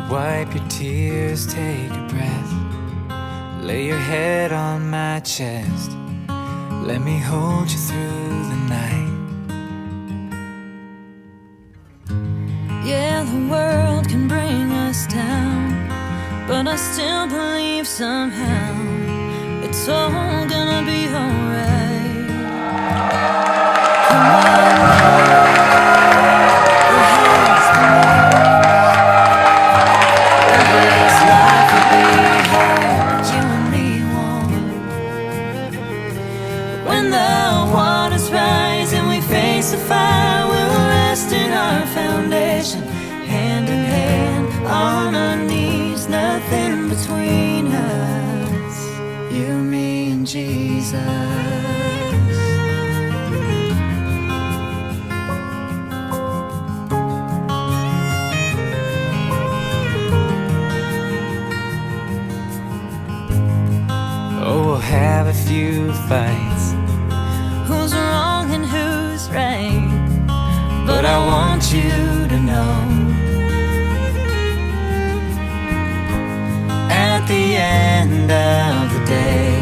Wipe your tears, take a breath. Lay your head on my chest. Let me hold you through the night. Yeah, the world can bring us down, but I still believe somehow it's all gonna be alright. Come on. The fire will rest in our foundation, hand in hand on our knees, nothing between us, you, me, and Jesus. Oh, we'll have a few fights. Who's wrong and who's right? But I want you to know, at the end of the day,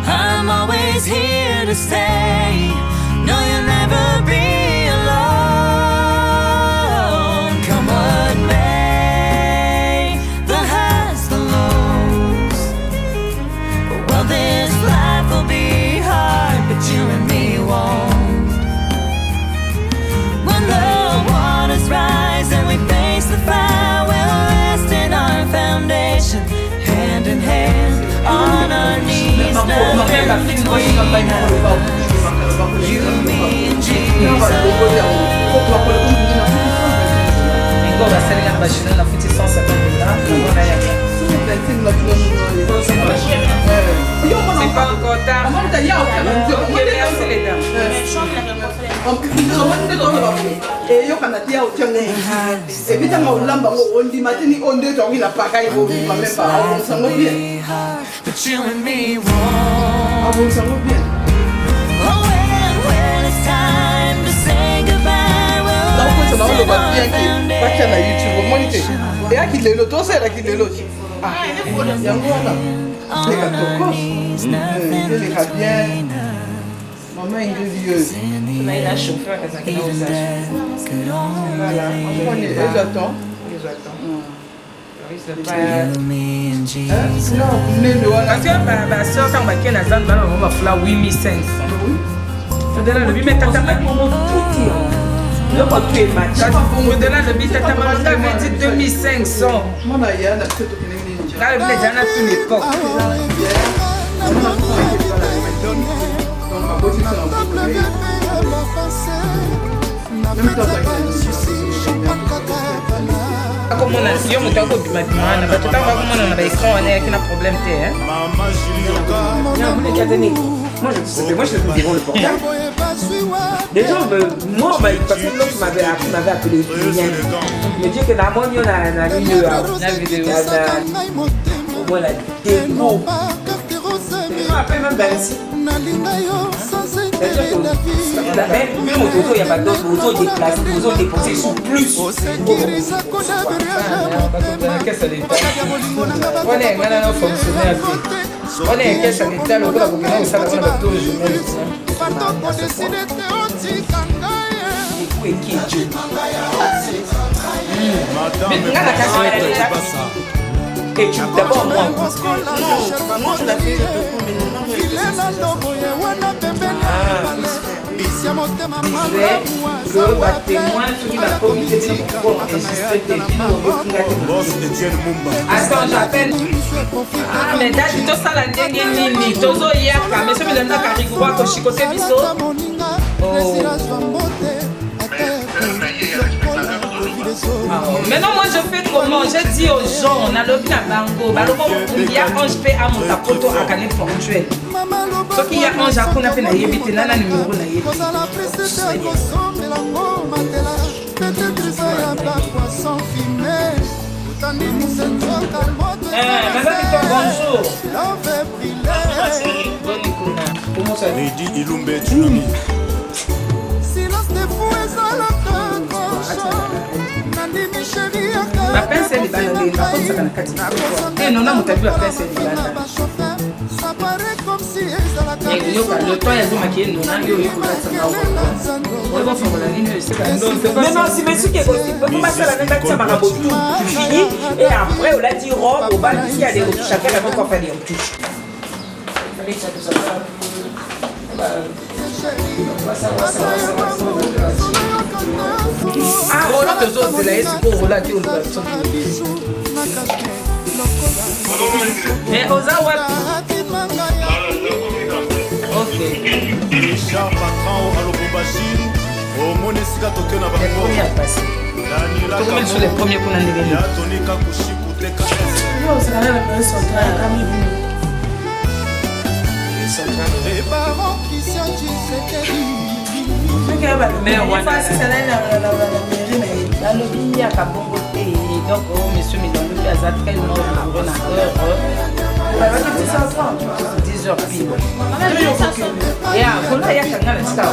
I'm always here to stay. No, you'll never be alone. Come what may, the highs, the lows. Well, this life will be hard, but you and me won't. When the waters rise and we face the fire, we'll rest in our foundation, hand in hand on our knees, nothing between us, you, me, and Jesus. C'est pas encore tard. But you and me won't. Oh, when it's time to say goodbye, we'll rest in our foundation. Maman ingrediente. Mais la chauffeur, elle a Even death could only Voilà, lay ils attendent. you, me, and Jesus. Parce que ma soeur, quand ma kenne a zan, on va faire 8500. Fedela le bime tata ma pour tout. Le papier match. Fedela le bime tata ma avait dit 2500. Moi là, il y a la tête au Kenya. Là, le bime déjà tout l'époque. Comme on a si on t'a coupé maintenant, on va tout avoir comme on a écran, on est qui n'a problème t'es hein. Non, vous les cadenez. Moi je te dis le portable. Déjà moi parce que l'autre m'avait appelé il me dit que la monnaie on a mis la vidéo au moins la démo. Après même Bercy. Même autour, il n'y a pas d'autres autos déplacés, les autos déposés sont plus. On est maintenant fonctionnaire. On est un caisse à l'état, le gars, on ça va tout le jour. Et tu d'abord moi. Non, je l'ai fait. Attends, j'appelle. Ah, mais là, tu te sens la dernière nini. Tozo yaka, mais celui de la carigua, ko chikote biso. Maintenant, moi, je fais comment? Je dis aux gens, on a le bien bango. Il y a un je à mon tapoto à Canet Portuel. Ce qui y a un Japon a fait la yébite, là, numéro la yébite. bonjour. Bonne Kuna. Comment ça va? Lady Ilumbe Tsunami. Ma pince est libana, mais ma pince est nakati. Et non, non, tu as vu la pince est libana. Et le temps est maquillé, non, non, il faut mettre ça. On va faire la ligne, c'est pas. Mais non, c'est monsieur qui est possible. Vous passez la même ça m'a tout fini et après on l'a dit robe au bal ici à des chacun a encore fait des retouches. Ah, on a besoin de la S pour la dire. Mais Ozawa. Ok. Richard Patran au Lubumbashi. Au Monisika Tokyo na Les premiers à passer. Tout le monde sont les premiers pour la négocier. Tonika Kushiku Teka. C'est la même personne Les parents qui Mais on va c'est ça la mairie mais dans le pays il y a pas beaucoup de donc monsieur Milano qui a tellement de gouverneur. on va dire ça enfant. 10h pile. Et à Kola il y a quelqu'un qui está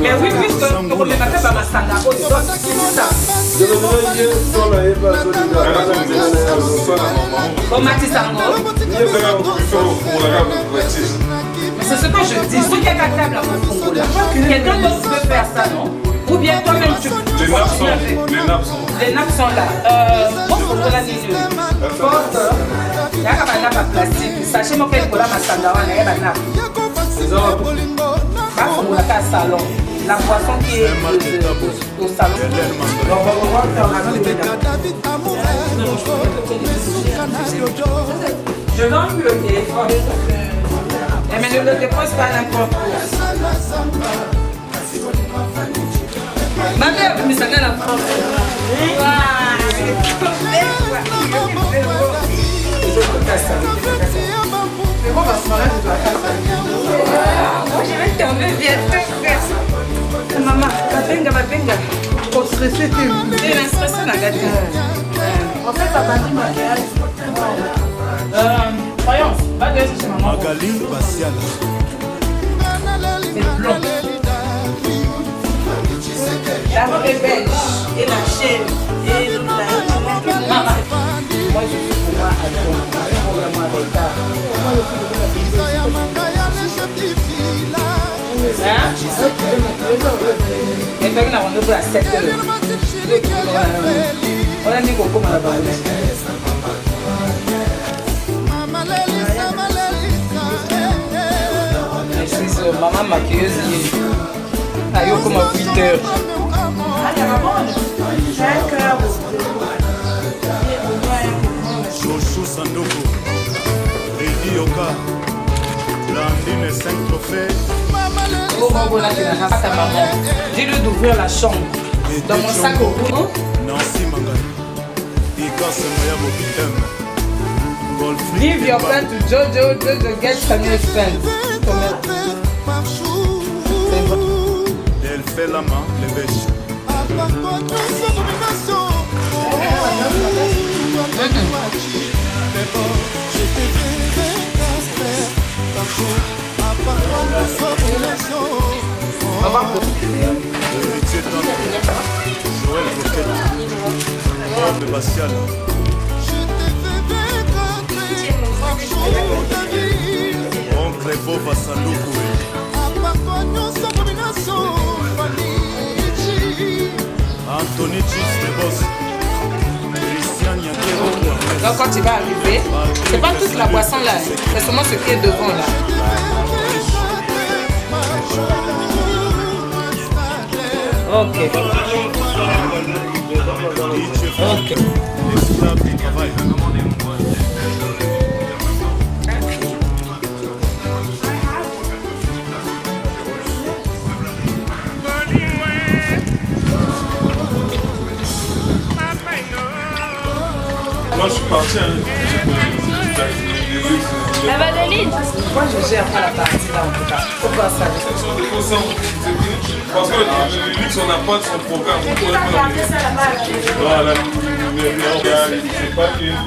mais oui, puisque on ne va pas masanga c'est ce que je dis, ceux qui a la table à Congo là, quelqu'un d'autre peut faire ça, non? Ou bien toi-même tu peux. Les nappes sont là. Bon, pour la ligne. Porte. Il y a un nappe plastique. Sachez-moi qu'elle est là, ma sandawa, il y a un nappe. Pas comme la case salon. La boisson qui est au salon. Je n'en plus le téléphone. Mais ne le dépose pas n'importe où. Ma mère, mais ça n'a la France. Je vais tomber bientôt. Maman, babenga. Trop stressé, C'est l'instruction à gâter. En fait, papa dit maquillage. Voyons, va de chez maman. Magali Basiala. C'est blond. La robe est belge et la chaîne et la Maman. Moi, je suis pour moi à vraiment avec ça. Et puis, on a rendez-vous à 7 heures. On a mis beaucoup mal à parler. Je suis maman maquilleuse. Elle est comme à 8 heures. Joshua Sandoko. Lady Yoka. Blandine 5 trophées. Dis-lui d'ouvrir la chambre. Dans mon sac au bout. Nancy Mangali. Ika Semoyabo M. Golfrey. Give your pen to Jojo. Jojo gets some new friends. Elle fait la main, les bêches. Héritier d'Antoine. Joël Roquette. Robe Bastial. Oncle Bova Sandoku. Anthony Chips de Boss. Christian Yakero. Donc quand tu vas arriver, c'est pas toute la boisson là, c'est seulement ce qui est devant là. Ok. Ok. L'esclave du travail. Moi je suis parti, hein. La Vadeline. Moi, je gère pas la partie là, en tout cas. Faut pas ça. Parce que le luxe, on n'a pas de son programme. Voilà, c'est pas une.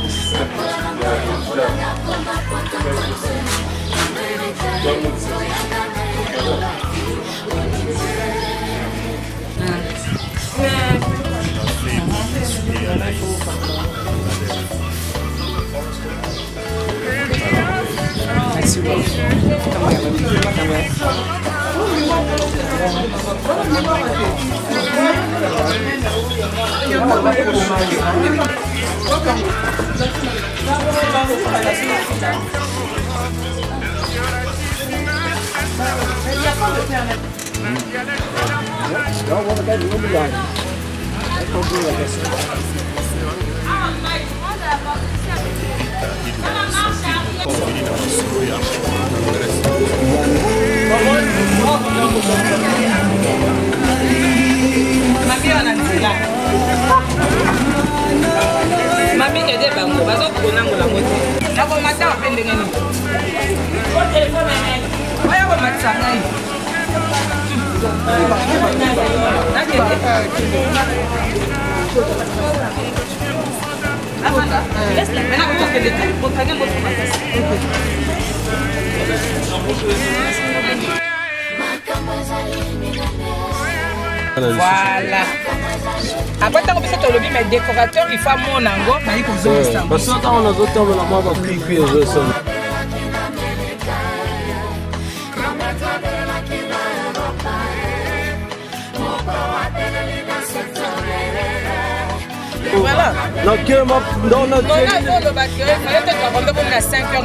Mami aide bango bazo konango la moto. Nako mata apende ngani. Ko telefone ngai. Oya ko matsa ngai. Voilà. Après, tu as fait ton lobby, mais décorateur, il faut mon ango. Parce que quand on a d'autres temps, on a pas pris cuire. Voilà. Donc, dans notre. On a le bac, il fallait être rendez-vous à 5 heures.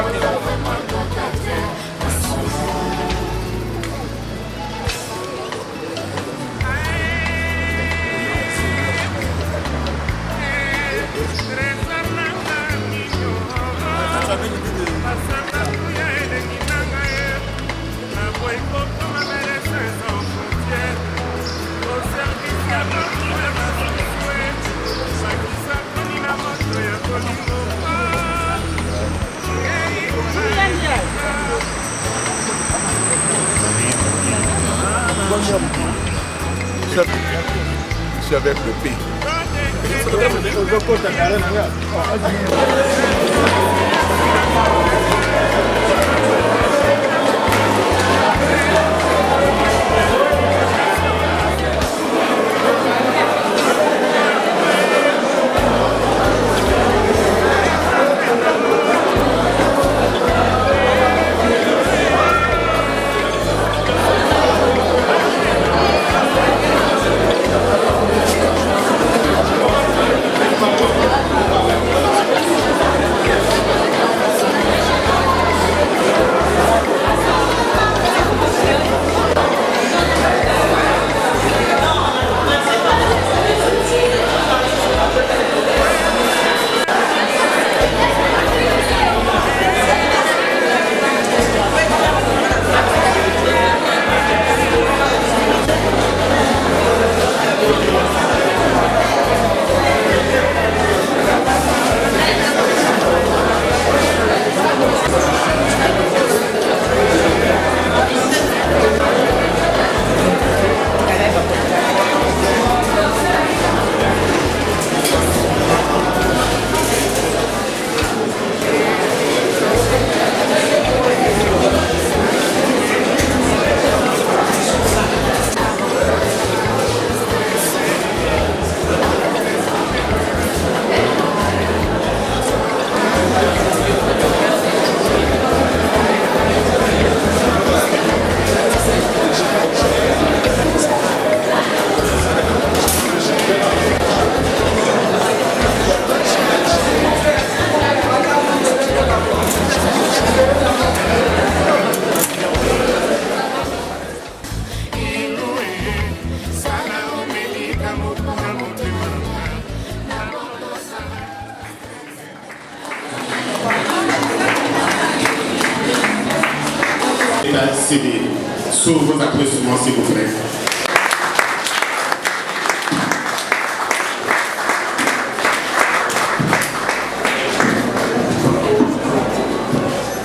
Je suis avec le pays. CD. Sous vos applaudissements, s'il vous plaît.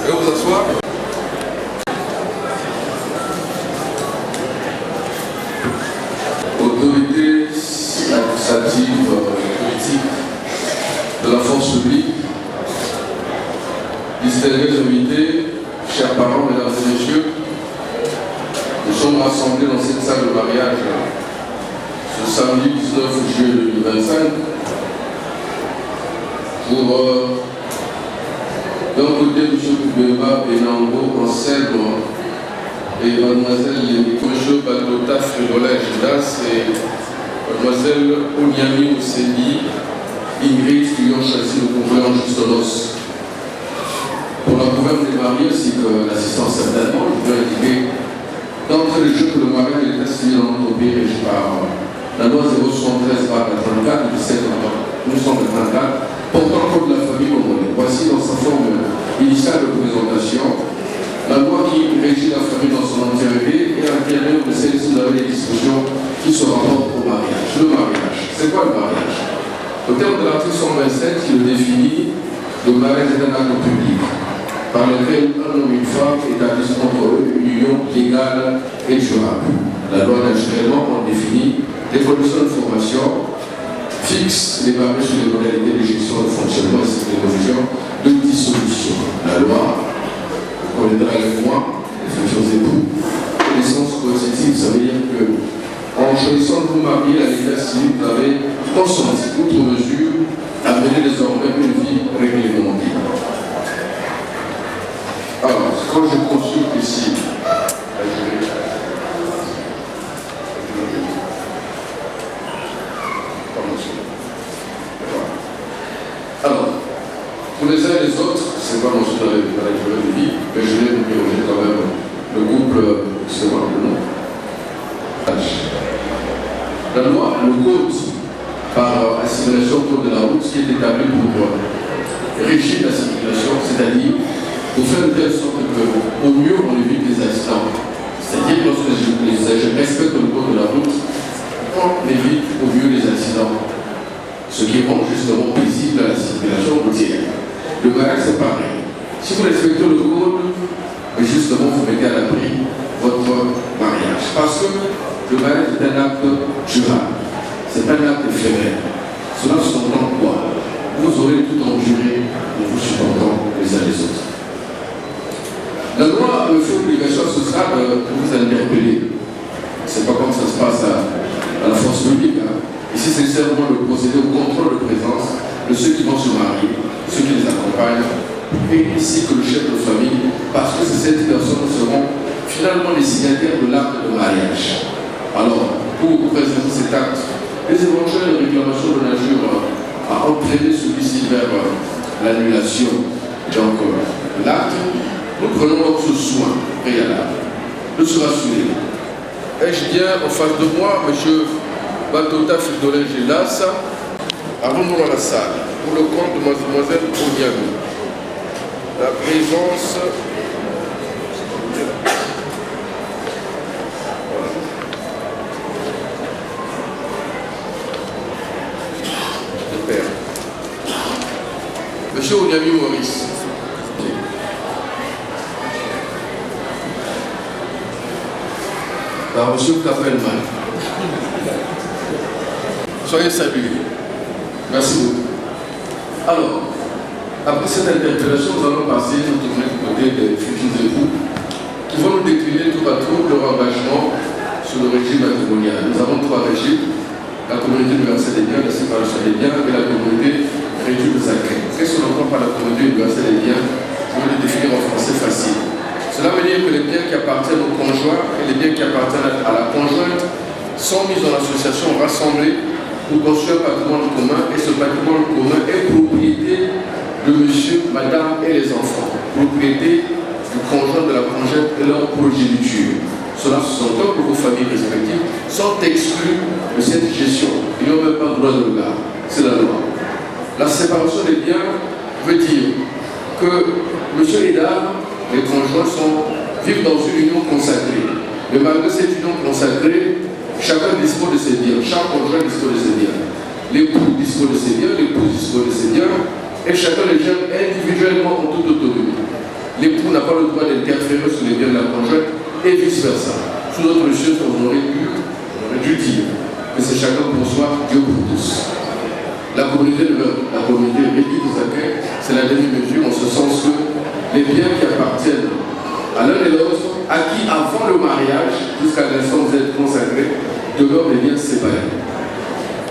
Vous asseoir. Distingués invités, chers parents, mesdames et messieurs, nous sommes rassemblés dans cette salle de mariage ce samedi 19 juillet 2025 pour d'un côté M. Koubeba Benango Anselme et mademoiselle M. Badota Fridolin Gidas et mademoiselle Onyami Ouseni Ingrid qui ont choisi le convoi en juste noces. Pour la gouverne des mariés ainsi que l'assistance certainement, je voudrais indiquer d'entrée de jeu que le mariage est assigné dans notre pays régi par la loi 073/34 du 7 octobre 1934 portant code de la famille congolaise. Voici dans sa forme initiale de présentation la loi qui régit la famille dans son entièreté et à l'intérieur de celle-ci vous avez des dispositions qui se rapportent au mariage. Le mariage, c'est quoi le mariage? Au terme de l'article 127 qui le définit, le mariage est un acte public par lequel un homme et une femme établissent entre eux une union légale et durable. La loi naturellement en définit les conditions de formation, fixe les barèmes sur les modalités de gestion, de fonctionnement et les conditions de dissolution. La loi connaîtra avec moi les futurs époux. Connaissance positive, ça veut dire que en choisissant de vous marier à l'état civil, vous avez consenti, outre mesure, à mener désormais une vie réglementée. Alors, quand je consulte ici, alors, pour les uns et les autres, c'est pas mentionné dans la durée de vie, mais je vais vous mélanger quand même le couple, c'est moi le nom. La loi, le code, par assimilation au code de la route, qui est établi pour régir la circulation, c'est-à-dire pour faire de telle sorte qu'au mieux on évite les accidents. C'est-à-dire que lorsque je respecte le code de la route, on évite au mieux les accidents. Ce qui rend justement paisible à la circulation routière. Le mariage c'est pareil. Si vous respectez le code, justement vous mettez à l'abri votre mariage. Parce que le mariage est un acte durable. Ce n'est pas un acte éphémère. Cela sous-entend quoi? Vous aurez tout enduré en vous supportant les uns les autres. La loi me fait obligation à ce stade de vous interpeller. C'est pas comme ça se passe à la force publique. Ici, c'est seulement le procédé au contrôle de présence de ceux qui vont se marier, ceux qui les accompagnent, et ainsi que le chef de famille, parce que ces personnes seront finalement les signataires de l'acte de mariage. Alors, pour présenter cet acte, les éventuelles réclamations de nature à entraîner celui-ci vers l'annulation. Donc, l'acte, nous prenons donc ce soin préalable de se rassurer. Ai-je bien en face de moi, M. Badota Fridolin Gilas, avant de dans la salle, pour le compte de Mademoiselle Onyami. La présence de père. Monsieur Onyami Maurice. Par Monsieur Kapelman. Soyez salués. Merci beaucoup. Alors, après cette interpellation, nous allons passer nous tourner du côté des futurs époux qui vont nous décliner tout à tour leur engagement sur le régime matrimonial. Nous avons trois régimes: la communauté universelle des biens, la séparation des biens et la communauté réduite sacrée. Qu'est-ce qu'on entend par la communauté universelle des biens? Je vais le définir en français facile. Cela veut dire que les biens qui appartiennent au conjoint et les biens qui appartiennent à la conjointe sont mis en association, rassemblés pour construire un patrimoine commun, et ce patrimoine commun est propriété de monsieur, madame et les enfants, propriété du conjoint, de la conjointe et leur progéniture. Cela sous-entend que vos familles respectives sont exclues de cette gestion. Ils n'ont même pas le droit de regard. C'est la loi. La séparation des biens veut dire que monsieur et dame, les conjoints vivent dans une union consacrée. Mais malgré cette union consacrée, chacun dispose de ses biens, chaque conjoint dispose de ses biens. L'époux dispose de ses biens, l'épouse dispose de ses biens, et chacun les gère individuellement en toute autonomie. L'époux n'a pas le droit d'interférer sur les biens de la conjointe, et vice-versa. Sous notre chose, on aurait dû dire que c'est chacun pour soi, Dieu pour tous. la communauté réduite de Zaké, c'est la demi-mesure en ce sens que les biens qui appartiennent à l'un et l'autre, acquis avant le mariage, jusqu'à l'instant d'être consacrés, demeurent des biens séparés.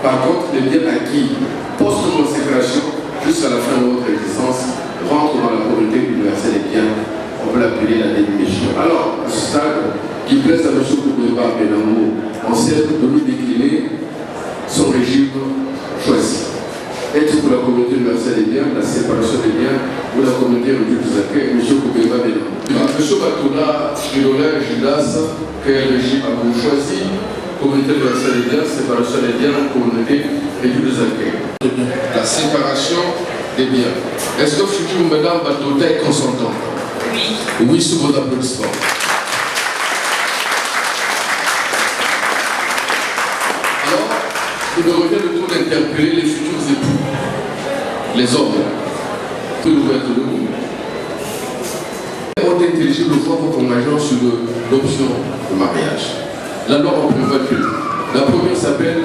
Par contre, les biens acquis post-consécration, jusqu'à la fin de votre existence, rentrent dans la communauté universelle des biens. On peut l'appeler la demi-mesure. Alors, à ce stade, qui plaise à M. Koubeba Benamou, on sait de nous décliner son régime choisi. Être pour la communauté universelle des biens, la séparation des biens, ou la communauté réduite de Zaké, M. Koubeba Benamou. M. Batoula, Fridolin, Judas, quel régime avez-vous choisi? Communauté universelle des biens, séparation des biens, communauté réduite de Zaké. La séparation des biens. Est-ce que futur Madame Batoula est consentant? Oui. Oui, sous vos applaudissements. Alors, il me revient le tour d'interpeller les futurs époux, les hommes, que nous être debout. On est intelligible de voir votre engagement sur l'option de mariage. La loi en prévoit deux. La première s'appelle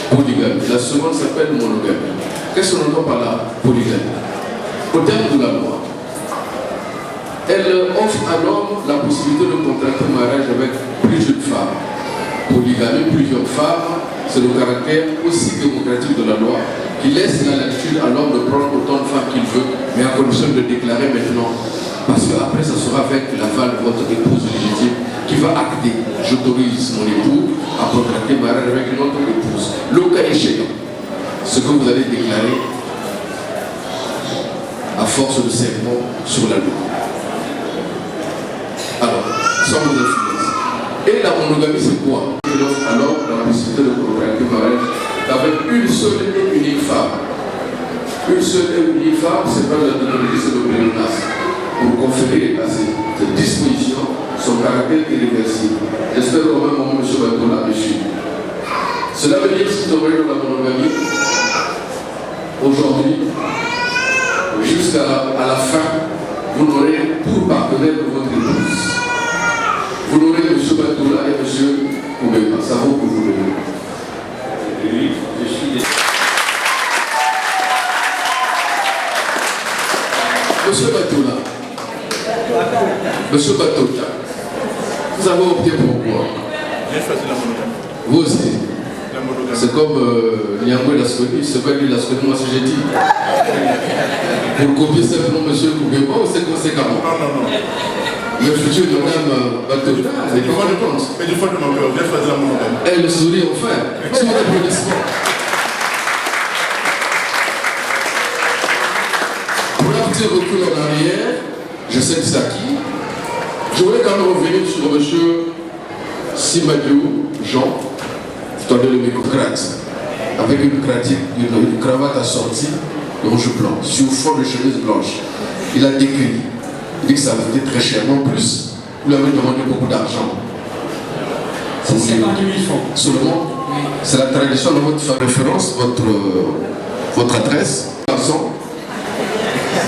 polygamie, la seconde s'appelle monogamie. Qu'est-ce qu'on entend par la polygamie? Au terme de la loi, elle offre à l'homme la possibilité de contracter un mariage avec plusieurs femmes. Polygamie, plusieurs femmes, c'est le caractère aussi démocratique de la loi qui laisse la latitude à l'homme de prendre autant de femmes qu'il veut, mais à condition de déclarer maintenant. Parce qu'après, ça sera avec l'aval de votre épouse légitime qui va acter. J'autorise mon époux à contracter un mariage avec une autre épouse. Le cas échéant, ce que vous allez déclarer à force de serment sur la loi. Alors, sans vous influence. Et la monogamie, c'est quoi? Il offre alors la possibilité de contracter un mariage avec une seule et unique femme. Une seule et unique femme, c'est pas la technologie, c'est le pléonasme. Pour conférer à cette disposition son caractère irréversible. J'espère qu'au même moment, M. Batoula est suivi. Cela veut dire que si vous envoyez dans la monogamie, aujourd'hui, jusqu'à la fin, vous n'aurez pour partenaire que votre épouse. Vous n'aurez M. Batoula et M. Koubeba. Ça vaut pour vous le dire. Oui, je suis Monsieur Batoula, Monsieur Batoula, vous avez opté pour quoi? J'ai choisi la monogamie. Vous aussi? La monogamie. C'est comme Niambo et Lasconi, c'est pas lui Lasconi, moi c'est j'ai dit. Pour copier simplement Monsieur Koubeba, c'est conséquemment. Non. Le futur de Mme Batoula, c'est pas compte. Mais du fond de mon cœur, j'ai choisi la monogamie. Elle le sourit enfin, sur l'applaudissement. Pour un petit recul en arrière, je sais que c'est acquis. Je voulais quand même revenir sur M. Simadio Jean, tendez le microcrate, avec une cravate assortie de rouge blanc, sur fond de chemise blanche. Il a décrit. Il dit que ça a coûté très cher. En plus, vous lui avez demandé beaucoup d'argent. C'est 50 000 francs. Seulement, c'est la tradition de votre référence, votre adresse, garçon,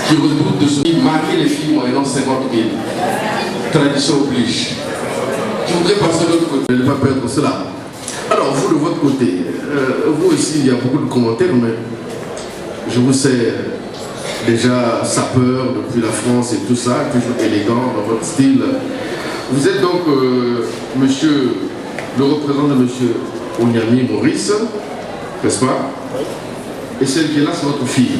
qui redoute de se marier les filles moyennant 50 000. Tradition oblige. Je voudrais passer de l'autre côté, ne pas perdre cela. Alors, vous de votre côté, vous aussi, il y a beaucoup de commentaires, mais je vous sais déjà sapeur depuis la France et tout ça, toujours élégant dans votre style. Vous êtes donc monsieur, le représentant de monsieur Onyami Maurice, n'est-ce pas? Et celle qui est là, c'est votre fille.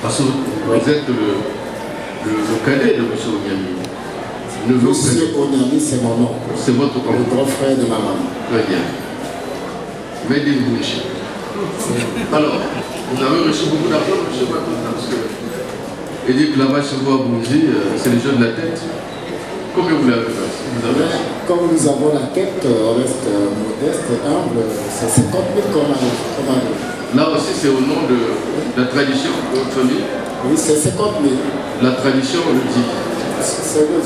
Parce que vous êtes le cadet de monsieur Onyami. Monsieur Onyami, c'est mon nom. C'est votre oncle. Le grand frère de ma maman. Très bien. Veuillez vous monsieur. Alors, vous avez reçu beaucoup d'argent, monsieur Batoula, parce que il dit que là-bas chez vous à Bounzi, c'est les jeux de la tête. Combien vous l'avez fait? Comme nous avons la tête, on reste modeste et humble, c'est 50 000 qu'on a. Là aussi, c'est au nom de la tradition de votre famille? Oui, c'est 50 000. La tradition, on le dit.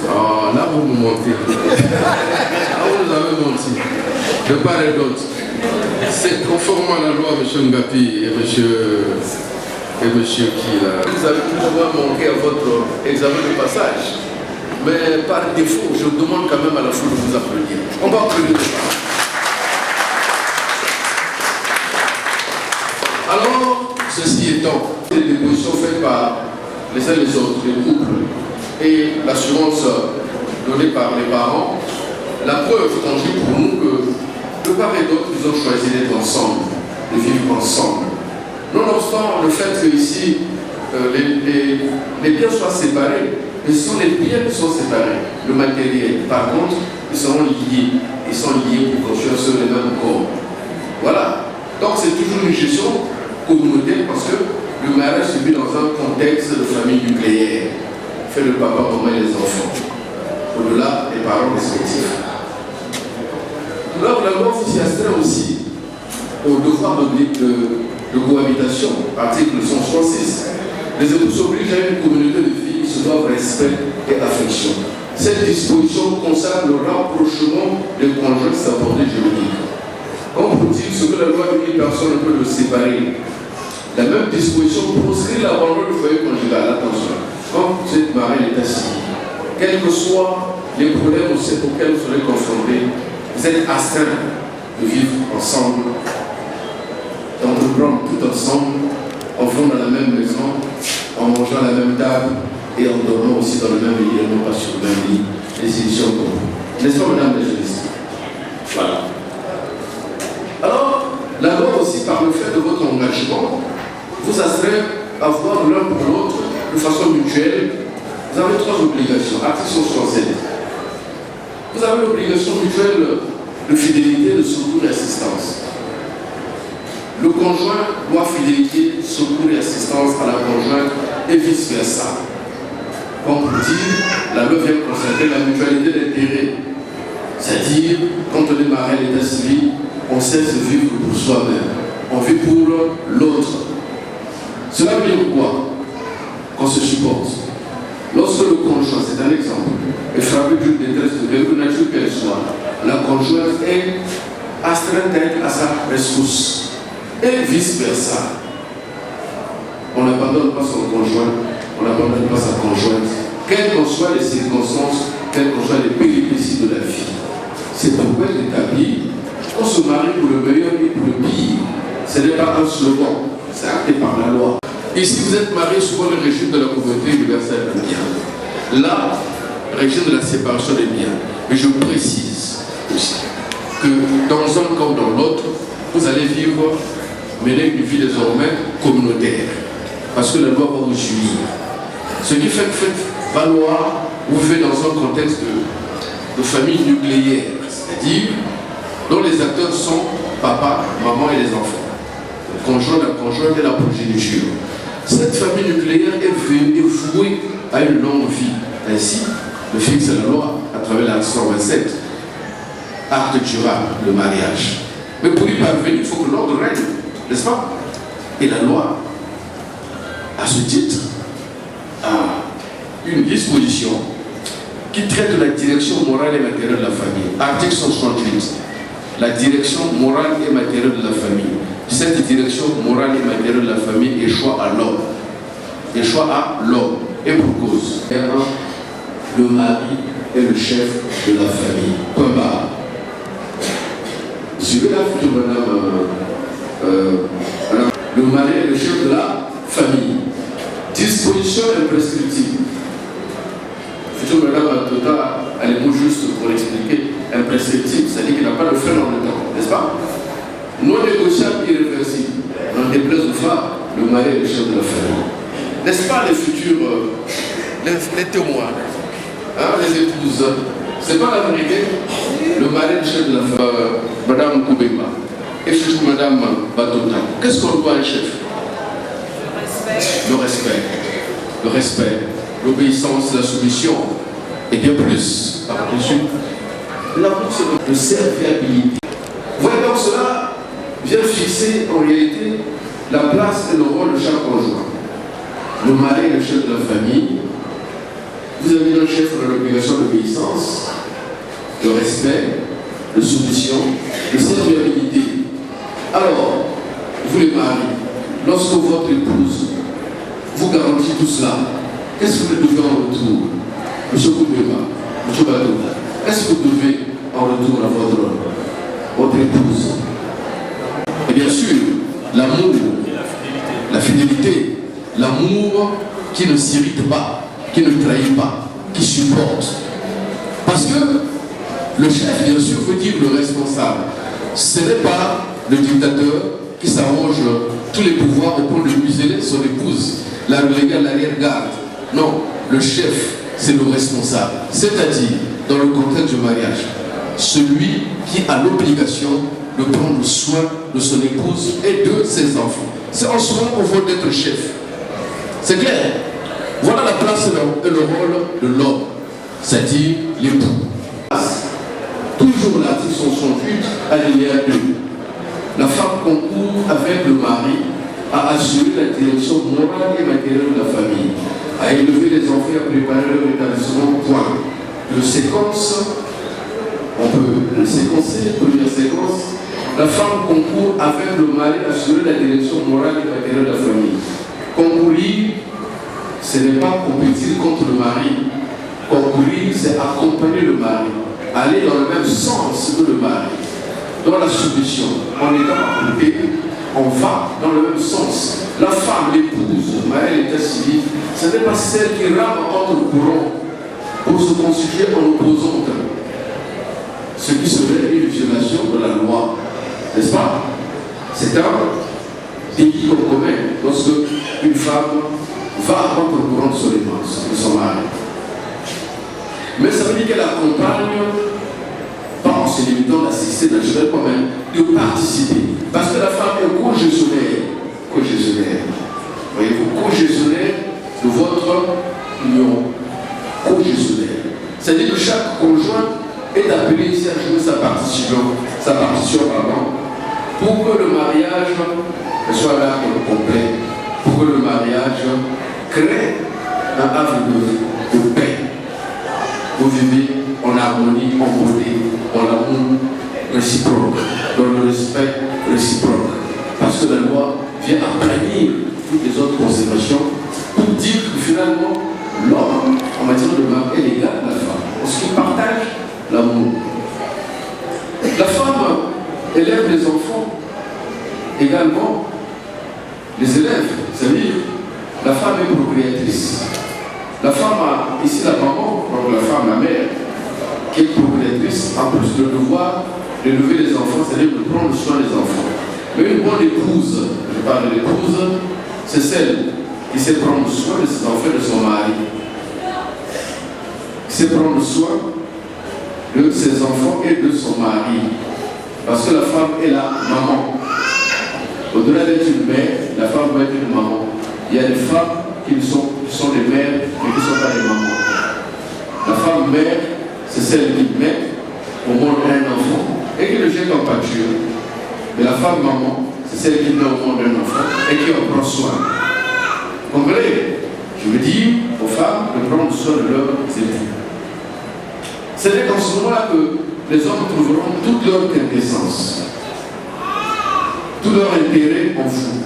Ah, là, vous me mentez. Là, vous nous avez menti. De part et d'autre. C'est conformément à la loi, M. Ngapi et M. qui là. Vous avez plus ou moins manqué à votre examen de passage. Mais par défaut, je demande quand même à la foule de vous applaudir. On va applaudir. Alors, étant les dépositions faites par les uns et les autres, les couples, et l'assurance donnée par les parents, la preuve tangible pour nous que de part et d'autre, ils ont choisi d'être ensemble, de vivre ensemble. Nonobstant le fait que ici, les biens soient séparés, mais ce sont les biens qui sont séparés, le matériel. Par contre, ils seront liés. Ils sont liés pour construire sur le même corps. Voilà. Donc c'est toujours une gestion communautaire parce que le mariage se vit dans un contexte de famille nucléaire. Fait le papa, maman et les enfants. Au-delà des parents respectifs. Alors la loi s'y astreint aussi au devoir de cohabitation, article 166. Les époux s'obligent à une communauté de vie qui se doivent respect et affection. Cette disposition concerne le rapprochement des conjoints sans portée juridique. Comme pour dire ce que la loi unit personne ne peut le séparer. La même disposition proscrit l'abandon du foyer conjugal. Attention, quand vous êtes marié à l'état civil, quels que soient les problèmes auxquels vous serez confrontés, vous êtes astreints de vivre ensemble, d'entreprendre tout ensemble, en vivant dans la même maison, en mangeant à la même table et en dormant aussi dans le même lit, et non pas sur le même lit, les éditions comme vous. N'est-ce pas, madame la juriste? Voilà. Alors, la loi aussi, par le fait de votre engagement, vous astreint à voir l'un pour l'autre de façon mutuelle. Vous avez 3 obligations. Article 167. Vous avez l'obligation mutuelle de fidélité, de secours et assistance. Le conjoint doit fidélité, secours et assistance à la conjointe et vice-versa. Comme pour dire, la loi vient consacrer la mutualité d'intérêt. C'est-à-dire, quand on est marié à l'état civil, on cesse de vivre pour soi-même. On vit pour l'autre. Cela veut dire quoi? Qu'on se supporte. Lorsque le conjoint, c'est un exemple, est frappé d'une détresse de quelque nature qu'elle soit, la conjointe est astreinte à sa ressource. Et vice-versa. On n'abandonne pas son conjoint, on n'abandonne pas sa conjointe, quelles qu'en soient les circonstances, quelles qu'en soient les péripéties de la vie. C'est pourquoi il est établi qu'on se marie pour le meilleur et pour le pire. Ce n'est pas un slogan, c'est acté par la loi. Ici, vous êtes mariés souvent le régime de la communauté universelle des biens. Là, régime de la séparation des biens. Mais je précise aussi que dans un cas ou dans l'autre, vous allez mener une vie désormais communautaire. Parce que la loi va vous unir. Ce qui fait que faites valoir, vous vivez dans un contexte de famille nucléaire, c'est-à-dire dont les acteurs sont papa, maman et les enfants. Le conjoint, la conjointe et la progéniture. Cette famille nucléaire est vouée à une longue vie. Ainsi, le fixe la loi à travers l'article 127, acte durable, le mariage. Mais pour y parvenir, il faut que l'ordre règne, n'est-ce pas? Et la loi, à ce titre, a une disposition qui traite de la direction morale et matérielle de la famille. Article 168. La direction morale et matérielle de la famille. Cette direction morale et matérielle de la famille échoue à l'homme. Échoue à l'homme. Et pour cause. Le mari est le chef de la famille. Point barre. Suivez la future madame. Le mari est le chef de la famille. Disposition imprescriptible. Future madame Tota a les mots justes pour expliquer imprescriptible, c'est-à-dire qu'il n'a pas de frein dans le temps, n'est-ce pas? Non négociable, irréversible. N'en déplaise aux femmes, le mari est le chef de la famille. N'est-ce pas les futurs, les témoins, hein, les épouses? C'est pas la vérité? Le mari est le chef de la famille. Madame Koubeba et future madame Batota. Qu'est-ce qu'on doit à un chef? Le respect. Le respect, l'obéissance, la soumission, et bien plus, par-dessus, l'absence de serviabilité. Voyez donc cela vient fixer en réalité la place et le rôle de chaque conjoint. Le mari est le chef de la famille. Vous avez un chef de l'obligation d'obéissance, de respect, de soumission, de serviabilité. Alors, vous les maris, lorsque votre épouse vous garantit tout cela, qu'est-ce que vous devez en retour? Monsieur Koubeba, monsieur Bateau, qu'est-ce que vous devez en retour à votre épouse? Et bien sûr, l'amour, la fidélité, l'amour qui ne s'irrite pas, qui ne trahit pas, qui supporte. Parce que le chef, bien sûr, veut dire le responsable. Ce n'est pas le dictateur qui s'arroge tous les pouvoirs au point de museler son épouse, la reléguer à l'arrière-garde. Non, le chef, c'est le responsable. C'est-à-dire, dans le contexte du mariage, celui qui a l'obligation de prendre soin de son épouse et de ses enfants. C'est en ce moment qu'on veut d'être chef. C'est clair. Voilà la place et le rôle de l'homme, c'est-à-dire l'époux. Toujours l'article 168, alinéa 2. La femme concourt avec le mari à assurer la direction morale et matérielle de la famille, à élever les enfants et à préparer leur établissement. Point. Le séquence, on peut le séquencer, première séquence. La femme concourt avec le mari à assurer la direction morale et matérielle de la famille. Concourir, ce n'est pas compétir contre le mari. Concourir, c'est accompagner le mari, aller dans le même sens que le mari. Dans la soumission, en étant accompagné, on va dans le même sens. La femme, l'épouse, mariée à l'état civil, ce n'est pas celle qui rame entre le courant pour se constituer en opposante. Ce qui serait une violation de la loi. N'est-ce pas? C'est un délit commun lorsque une femme va contre le courant de son mari. Mais ça veut dire qu'elle accompagne, pas en se limitant d'assister naturellement quand même, de participer. Parce que la femme est co-gestionnaire. Voyez-vous, co-gestionnaire de votre union. Co-gestionnaire. C'est-à-dire que chaque conjoint est appelé ici à jouer sa partition pour que le mariage soit là complet, pour que le mariage crée un havre de paix. Vous vivez en harmonie, en beauté, dans l'amour réciproque, dans le respect réciproque. Parce que la loi vient aplanir toutes les autres considérations pour dire que finalement, l'homme, en matière de mariage, est égal à la femme. Parce qu'il partage l'amour. La femme élève les enfants également, les élèves, c'est-à-dire la femme est procréatrice. La femme a ici la maman, donc la femme, la mère, qui est procréatrice, en plus de devoir d'élever les enfants, c'est-à-dire de prendre soin des enfants. Mais une bonne épouse, je parle de l'épouse, c'est celle qui sait prendre soin de ses enfants et de son mari. Qui sait prendre soin de ses enfants et de son mari. Parce que la femme est la maman. Au-delà d'être une mère, la femme doit être une maman. Il y a des femmes qui sont des mères, mais qui ne sont pas des mamans. La femme mère, c'est celle qui met au monde un enfant et qui le jette en pâture. Mais la femme maman, c'est celle qui met au monde un enfant et qui en prend soin. Comprenez? Je veux dire aux femmes de prendre soin de leurs époux. C'est dans ce moment-là que les hommes trouveront toute leur quintessence, tout leur intérêt en vous.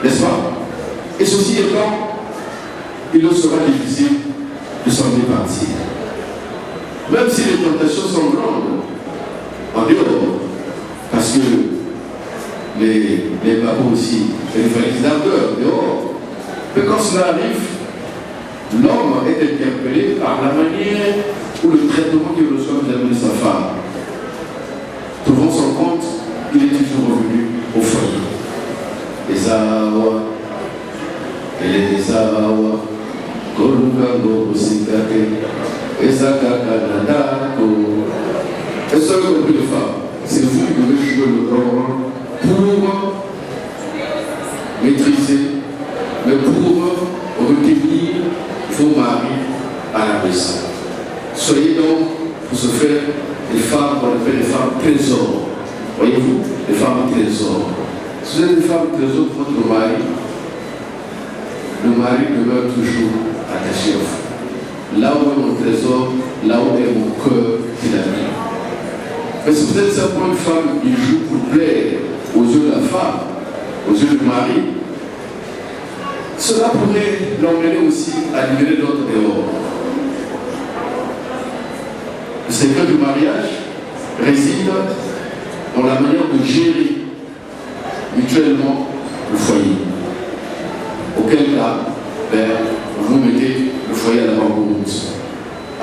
N'est-ce pas? Et ceci étant, il leur sera difficile de s'en départir. Même si les tentations sont grandes, en dehors, parce que les babos aussi, les validateurs dehors, mais quand cela arrive, l'homme est interpellé par la manière ou le traitement qu'il reçoit vis-à-vis de sa femme. Trouvant son compte, il est toujours revenu au foyer. Les awa, les awa, Kolungango, Sikake, Esakakanadako. Et ça, le de femmes, c'est vous qui devez jouer le rôle pour maîtriser, mais pour retenir vos maris à la maison. Soyez donc, pour ce faire, des femmes qu'on appelle les femmes trésors. Voyez-vous, les femmes trésors. Si vous êtes des femmes trésors pour votre mari, le mari demeure toujours attaché à vous. Là où est mon trésor, là où est mon cœur qu'il a mis. Mais si vous êtes simplement une femme qui joue pour plaire aux yeux de la femme, aux yeux du mari, cela pourrait l'emmener aussi à libérer l'autre dehors. Le secret du mariage réside dans la manière de gérer mutuellement le foyer.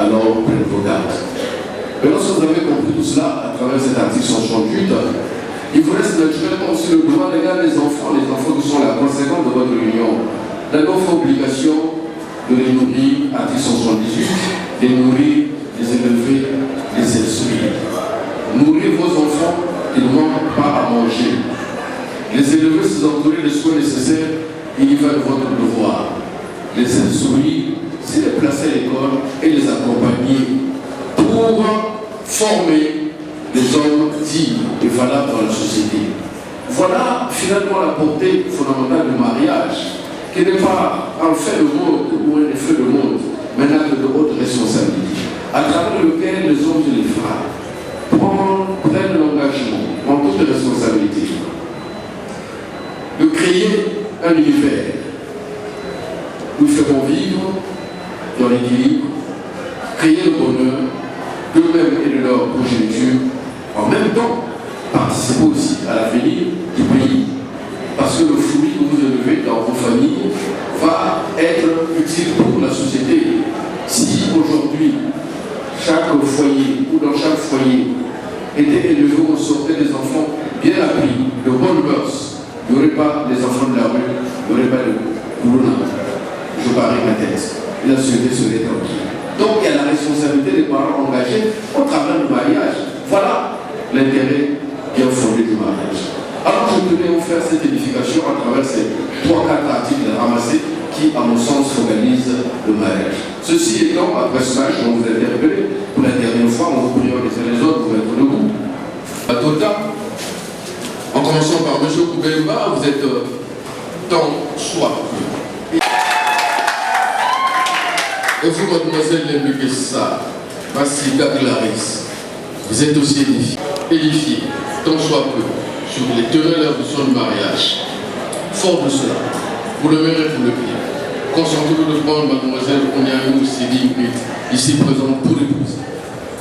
alors prenez vos gardes. Mais lorsque vous avez compris tout cela, à travers cet article 168, il vous reste naturellement aussi le droit légal des enfants qui sont la conséquence de votre union. D'abord, fait obligation de les nourrir, article 178, les nourrir, les élever, les instruire. Nourrir vos enfants, ils ne manquent pas à manger. Les élever, c'est entourer les soins nécessaires, il y va de votre devoir. Les instruire, c'est les placer à l'école et les accompagner pour former des hommes dignes et valables dans la société. Voilà finalement la portée fondamentale du mariage, qui n'est pas un fait de mode ou un effet de mode, mais un acte de haute responsabilité, à travers lequel les hommes et les femmes prennent l'engagement en toute responsabilité de créer un univers où ils feront vivre dans l'équilibre, créer le bonheur d'eux-mêmes et de leur progéniture, en même temps participer aussi à l'avenir du pays. Parce que le fruit que vous élevez dans vos familles va être utile pour la société. Si aujourd'hui, chaque foyer ou dans chaque foyer était élevé, on sortait des enfants bien appris, de bonnes mœurs, il n'y aurait pas des enfants de la rue, il n'y aurait pas de boulonnage. Je parie ma tête. Et la société serait tranquille. Donc il y a la responsabilité des parents engagés au travers du mariage. Voilà l'intérêt bien fondé du mariage. Alors je tenais à vous faire cette édification à travers ces 3-4 articles ramassés qui, à mon sens, organisent le mariage. Ceci étant, après ce match, on vous a interpellé pour la dernière fois, on vous prie les uns les autres pour être debout. À Tota, en commençant par M. Koubemba, vous êtes tant soit. Et vous, mademoiselle Lembekessa, Massida Clarisse, vous êtes aussi édifiée, tant soit peu, sur les teneurs et aboutissants du mariage. Fort de cela, pour le meilleur et pour le pire, consentez-vous de prendre mademoiselle Onyamou Sédi Ingrid, ici présente pour l'épouser.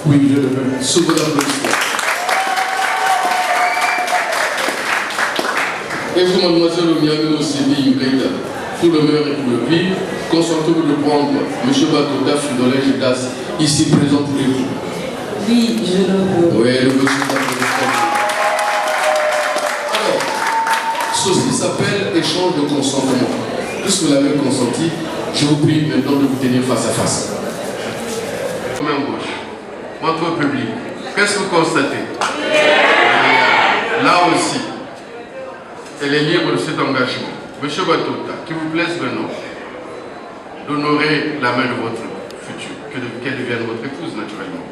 Oui, je le veux. Sous vos applaudissements. Et vous, mademoiselle Onyamou Sédi Ingrid, pour le meilleur et pour le pire, consentez-vous de prendre M. Batota Fridolin Gidas, ici présent pour l'époux. Oui, je le veux. Oui, le monsieur. Alors, ceci s'appelle échange de consentement. Puisque vous l'avez consenti, je vous prie maintenant de vous tenir face à face. Main gauche, montre au public. Qu'est-ce que vous constatez? Là aussi, elle est libre de cet engagement. Monsieur Batota, qu'il vous plaise maintenant d'honorer la main de votre future, qu'elle devienne votre épouse naturellement.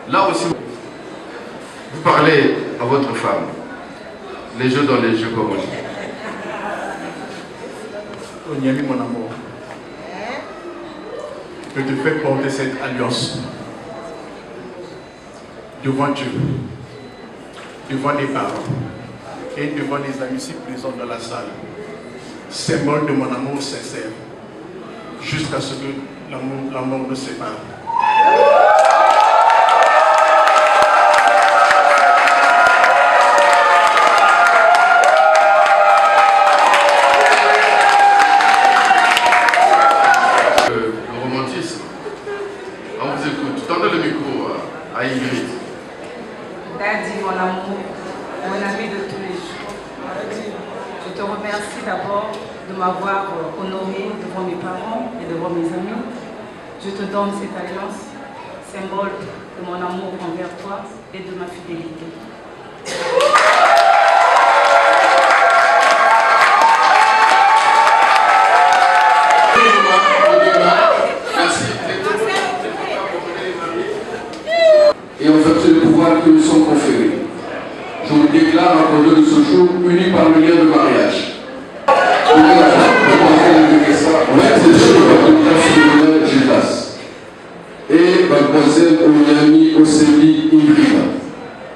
Là aussi, vous parlez à votre femme, les yeux dans les yeux comme on dit. Onyami, mon amour, je te fais porter cette alliance devant Dieu, devant les parents et devant les amis ici présents dans la salle. Symbole de mon amour sincère, jusqu'à ce que l'amour nous sépare. Le romantisme, on vous écoute. Tendez le micro à Ingrid. Daddy, mon amour, mon ami de tous les jours. Je te remercie d'abord de m'avoir honoré devant mes parents et devant mes amis. Je te donne cette alliance, symbole de mon amour envers toi et de ma fidélité. Et en vertu des pouvoirs qui nous sont conférés, je vous déclare à compter de ce jour unis par le lien de mariage. Et mademoiselle Onyami Oseli Ingrid,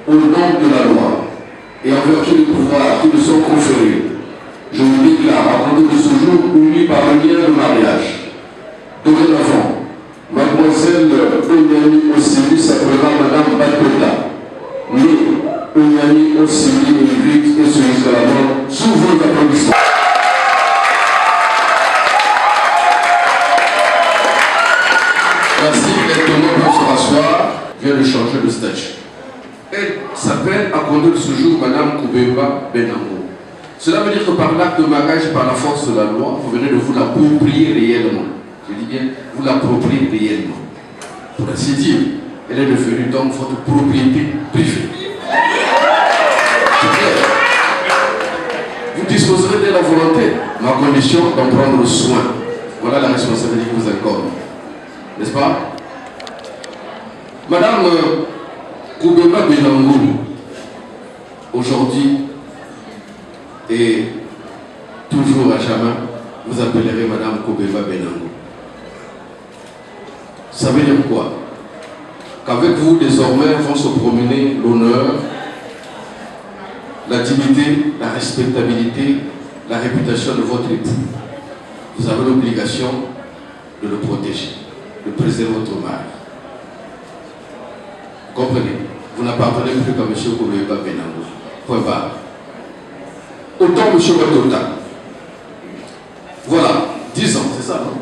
au nom de la loi et en vertu des pouvoirs qui nous sont conférés, je vous déclare à compter de ce jour unis par le lien de mariage. Dorénavant, mademoiselle Onyami Oseli s'appellera Madame Batota, née Onyami Oseli Ingrid et celui de la mort, sous vos applaudissements. Merci, les témoins peuvent se rasseoir, vient de changer de statut. Elle s'appelle, à compter de ce jour, Madame Koubemba Benango. Cela veut dire que par l'acte de mariage et par la force de la loi, vous venez de vous l'approprier réellement. Je dis bien, vous l'appropriez réellement. Pour ainsi dire, elle est devenue donc votre propriété privée. Vous disposerez de la volonté, ma condition d'en prendre soin. Voilà la responsabilité qui vous incombe. N'est-ce pas? Madame Koubemba Benango, aujourd'hui et toujours à jamais, vous appellerez Madame Koubemba Benango. Ça veut dire quoi? Qu'avec vous, désormais, vont se promener l'honneur, la dignité, la respectabilité, la réputation de votre époux. Vous avez l'obligation de le protéger, de préserver votre mari. Comprenez? Vous n'appartenez plus qu'à M. Koubemba Benango. Point barre. Autant M. Batota. Voilà, 10 ans, c'est ça, non?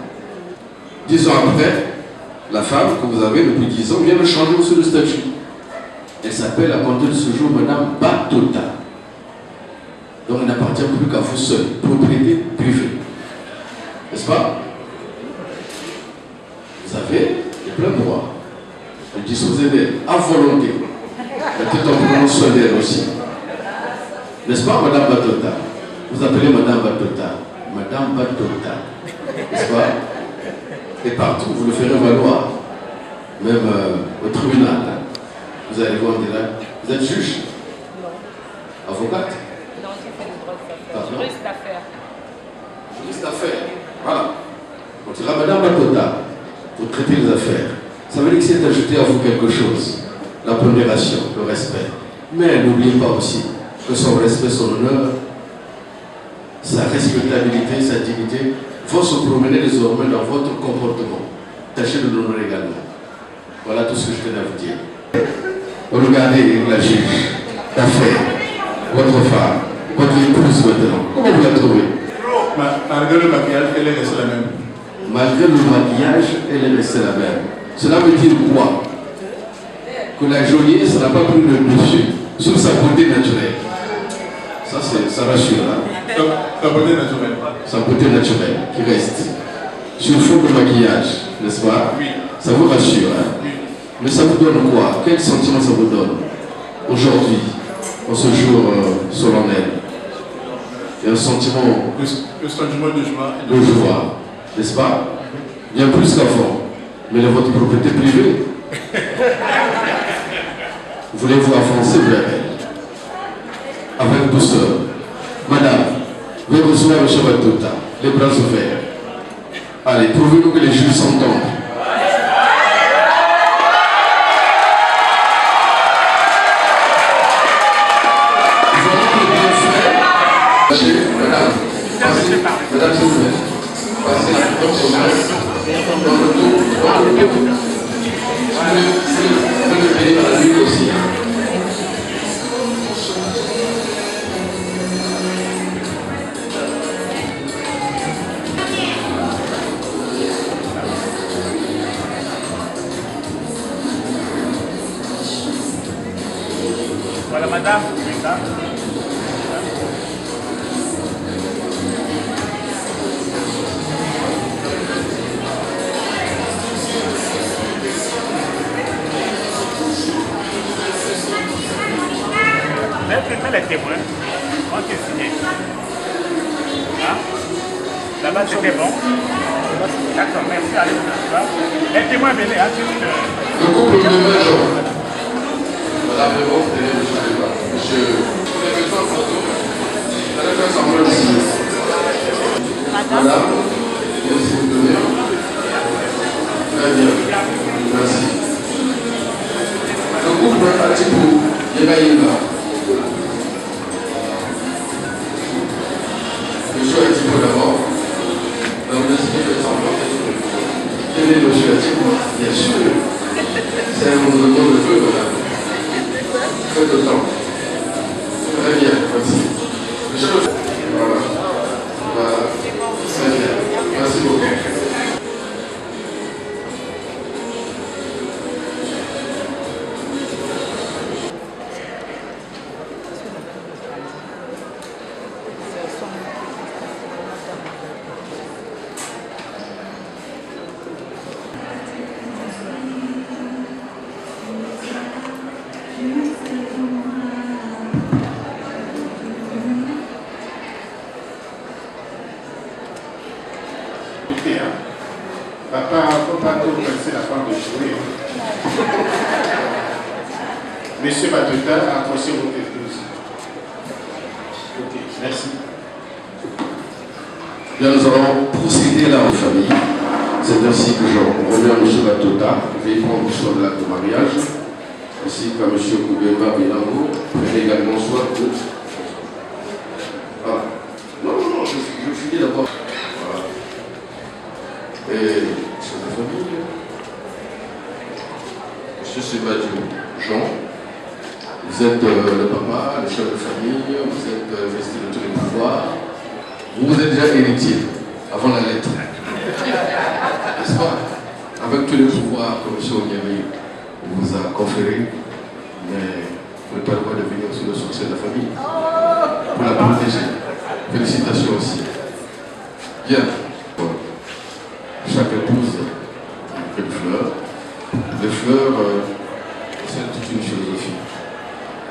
10 ans après, la femme que vous avez depuis 10 ans vient de changer aussi de statut. Elle s'appelle à compter de ce jour Madame Batota. Donc elle n'appartient plus qu'à vous seul, propriété privée. N'est-ce pas? Vous avez les pleins droits. Elle disposez d'elle à volonté. Peut-être en prenant soin d'elle aussi. N'est-ce pas, Madame Batota? Vous appelez Madame Batota. Madame Batota. N'est-ce pas? Et partout, vous le ferez valoir. Même au tribunal. Vous allez voir, vous êtes juge? Avocate? Non, j'ai fait le droit d'affaires. Juriste d'affaires. Juriste d'affaires. Voilà. Donc c'est là, Madame Batota, vous traitez les affaires. Ça veut dire que c'est ajouté à vous quelque chose. La pondération, le respect. Mais n'oubliez pas aussi que son respect, son honneur, sa respectabilité, sa dignité vont se promener désormais dans votre comportement. Tâchez de l'honorer également. Voilà tout ce que je tenais à vous dire. Regardez la juge d'affaires, votre femme, votre épouse maintenant. Comment vous la trouvez? Malgré le maquillage, elle est restée la même. Malgré le maquillage, elle est restée la même. Cela veut dire quoi? Que la joliesse n'a pas pris le dessus sur sa beauté naturelle. Ça rassure. Hein? Sa beauté naturelle. Sa beauté naturelle qui reste. Sur fond de maquillage, n'est-ce pas? Oui. Ça vous rassure. Hein? Oui. Mais ça vous donne quoi? Quel sentiment ça vous donne aujourd'hui, en ce jour solennel? Il y a un sentiment Le sentiment de joie. de joie, n'est-ce pas? Bien plus qu'avant. Mais de votre propriété privée. Voulez-vous avancer vers elle? Avec douceur. Madame, veuillez recevoir M. Batota, les bras ouverts. Allez, prouvez-nous que les juges s'entendent. Madame, Madame, s'il vous plaît. Passez la porte au dans le tour. Vous le payer par la nuit aussi. Voilà, madame. Les témoins ont été signés. Hein? Là-bas, c'était bon. D'accord, merci. Allez, les témoins venaient. Hein, le couple de Major. Madame Véron, monsieur. Vous avez besoin de photo? Allez faire semblant ici. Madame, merci vous donner. Très bien. Merci. Le couple Atibou, Yébaïna. Monsieur Atibou d'abord. Donc, merci de faire semblant. Quel est monsieur Atibou? Bien sûr. C'est un mouvement de feu, madame. Feu de temps. Très bien, merci. Monsieur le... Voilà. Voilà. Très bien. Merci beaucoup. Monsieur Batuta, approchez votre épouse. Ok, merci. Bien, nous allons procéder à la famille. C'est ainsi que je reviens à M. Batuta, veuillez prendre soin de l'acte de mariage, ainsi qu'à M. Koubema Benango, prenez également soin de... Ah. Non, je finis d'abord. Voilà. Et, chef de famille, M. Sebadiou Jean, vous êtes le papa, le chef de famille, vous êtes investi de tous les pouvoirs. Vous êtes déjà héritier, avant la lettre. N'est-ce pas? Avec tous les pouvoirs que M. Onyami vous a conférés, mais vous n'êtes pas le droit de venir sur le succès de la famille pour la protéger. Félicitations aussi. Bien. Chaque épouse a une fleur. Les fleurs, c'est toute une philosophie.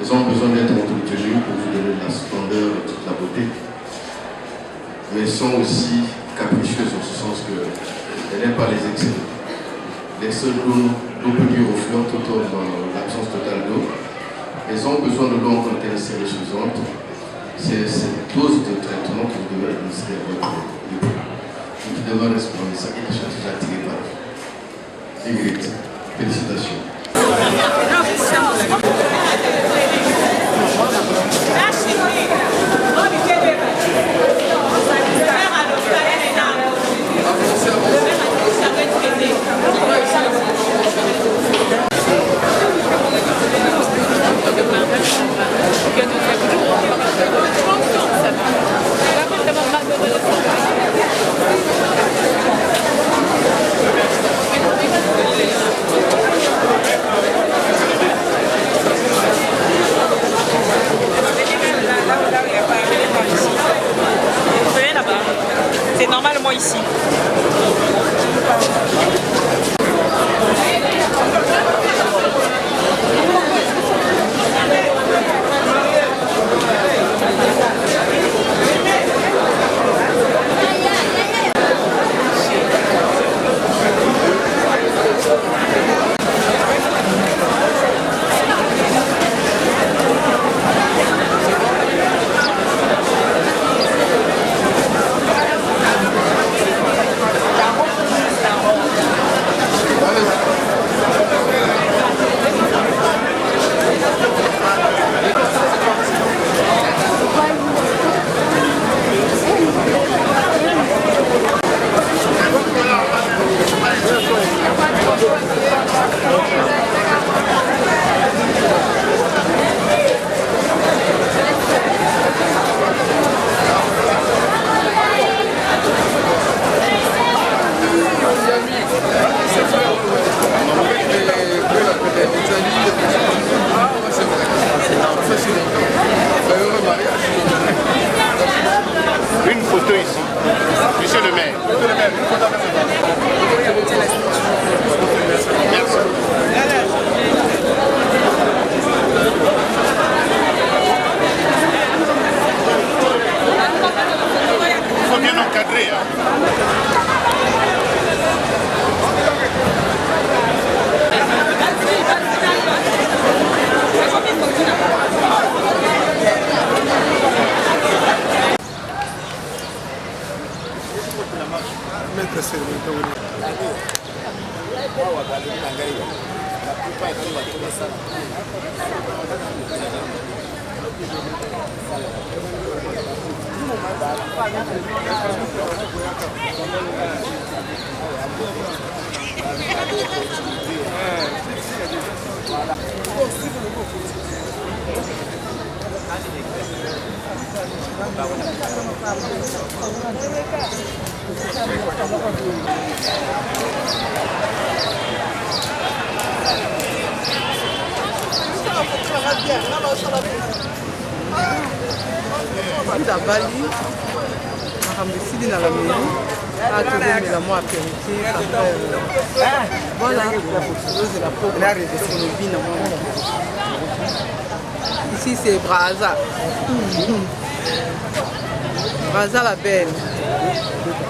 Elles ont besoin d'être entretenues pour vous donner de la splendeur et toute la beauté. Mais elles sont aussi capricieuses en ce sens qu'elles n'aiment pas les excès. Les seules d'eau peut nuire aux fleurs tout en l'absence totale d'eau. Elles ont besoin de l'eau quand elle est suffisante. C'est cette dose de traitement que vous devez administrer à votre époux. Vous devez respecter ça et les choses attirées par vous. Ingrid, félicitations. C'est normalement ici. Une photo ici. Monsieur le maire. Merci. Il faut bien encadrer. à Bali, à la maison, à trouver la moi apéritif, après voilà, c'est la peau de ici c'est Brazza. Brazza la belle.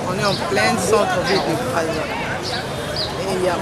On est en plein centre-ville de Brazza. Et il y a